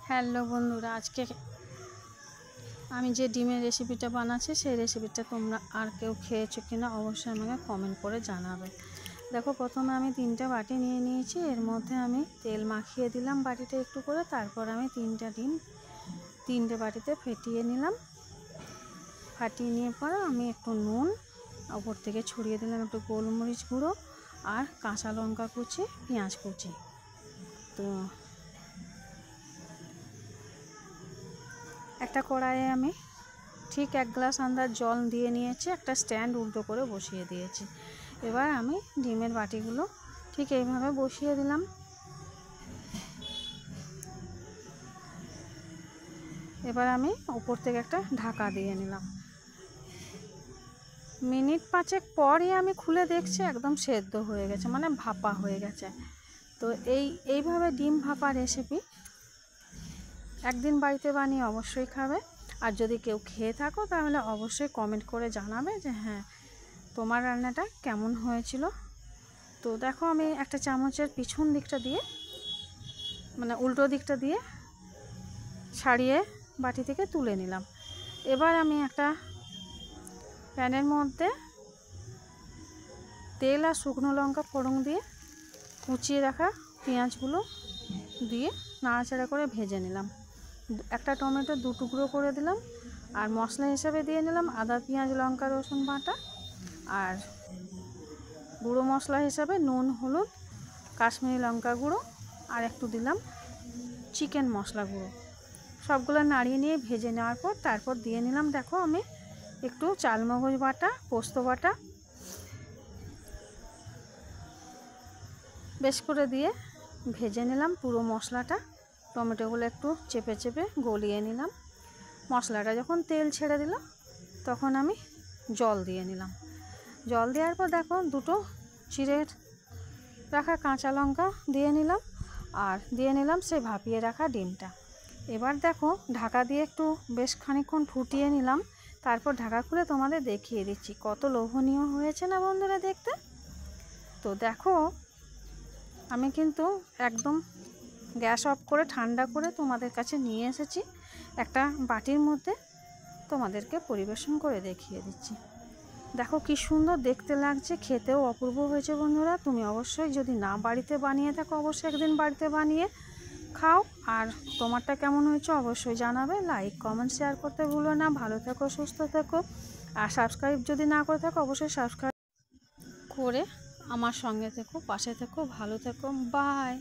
Hello বন্ধুরা, আজকে আমি যে ডিমের রেসিপিটা বানাচ্ছি সেই রেসিপিটা তোমরা আর কেউ খেয়েছো কিনা অবশ্যই আমাকে কমেন্ট করে জানাবে। দেখো, প্রথমে আমি 3টে বাটি নিয়ে নিয়েছি। এর মধ্যে আমি তেল মাখিয়ে দিলাম বাটিটা একটু করে। তারপর আমি 3টা ডিম 3টে বাটিতে ফেটিয়ে নিলাম। ফাটিয়ে নিয়ে পরে আমি একটু নুন ওপর থেকে ছড়িয়ে দিলাম, একটু গোলমরিচ গুঁড়ো আর কাঁচা লঙ্কা কুচি, পেঁয়াজ কুচি। তো একটা কড়াইয়ে আমি ঠিক 1 গ্লাস আন্দাজ জল দিয়ে নিয়েছি, একটা স্ট্যান্ড উল্টো করে বসিয়ে দিয়েছি। এবার আমি ডিমের বাটিগুলো ঠিক এইভাবে বসিয়ে দিলাম। এবার আমি উপর থেকে একটা ঢাকা দিয়ে নিলাম। মিনিট 5 পরই আমি খুলে দেখছি একদম সেদ্ধ হয়ে গেছে, মানে ভাপা হয়ে গেছে। তো এইভাবে ডিম ভাপা রেসিপি একদিন বাড়িতে বানিয়ে অবশ্যই খাবে। আর যদি কেউ খেয়ে থাকো তাহলে অবশ্যই কমেন্ট করে জানাবে যে হ্যাঁ, তোমার রান্নাটা কেমন হয়েছিল। তো দেখো, আমি একটা চামচের পিছন দিকটা দিয়ে, মানে উল্টো দিকটা দিয়ে ছাড়িয়ে বাটি থেকে তুলে নিলাম। এবার আমি একটা প্যানের মধ্যে তেল আর শুকনো লঙ্কা ফোড়ন দিয়ে কুচিয়ে রাখা পেঁয়াজগুলো দিয়ে নাড়াচাড়া করে ভেজে নিলাম। একটা টমেটো 2 টুকরো করে দিলাম। আর মশলা হিসাবে দিয়ে নিলাম আদা, পেঁয়াজ, লঙ্কা, রসুন বাটা। আর গুঁড়ো মশলা হিসাবে নুন, হলুদ, কাশ্মীরি লঙ্কা গুঁড়ো আর একটু দিলাম চিকেন মশলা গুঁড়ো। সবগুলো নাড়িয়ে নিয়ে ভেজে নেওয়ার পর তারপর দিয়ে নিলাম, দেখো আমি একটু চালমগজ বাটা, পোস্ত বাটা বেশ করে দিয়ে ভেজে নিলাম পুরো মশলাটা। টমেটোগুলো একটু চেপে চেপে গলিয়ে নিলাম। মশলাটা যখন তেল ছেড়ে দিল তখন আমি জল দিয়ে নিলাম। জল দেওয়ার পর দেখো 2টো চিড়ে রাখা কাঁচা লঙ্কা দিয়ে নিলাম আর দিয়ে নিলাম সেই ভাপিয়ে রাখা ডিমটা। এবার দেখো, ঢাকা দিয়ে একটু বেশ খানিকক্ষণ ফুটিয়ে নিলাম। তারপর ঢাকা খুলে তোমাদের দেখিয়ে দিচ্ছি কত লোভনীয় হয়েছে না বন্ধুরা দেখতে। তো দেখো, আমি কিন্তু একদম গ্যাস অফ করে ঠান্ডা করে তোমাদের কাছে নিয়ে এসেছি। একটা বাটির মধ্যে তোমাদেরকে পরিবেশন করে দেখিয়ে দিচ্ছি। দেখো কি সুন্দর দেখতে লাগছে, খেতেও অপূর্ব হয়েছে বন্ধুরা। তুমি অবশ্যই যদি না বাড়িতে বানিয়ে থাকো অবশ্যই একদিন বাড়িতে বানিয়ে খাও। আর তোমারটা কেমন হয়েছে অবশ্যই জানাবে। লাইক, কমেন্ট, শেয়ার করতে ভুলো না। ভালো থেকো, সুস্থ থেকো। আর সাবস্ক্রাইব যদি না করে থাকো অবশ্যই সাবস্ক্রাইব করে আমার সঙ্গে থেকো, পাশে থেকো, ভালো থেকো। বাই।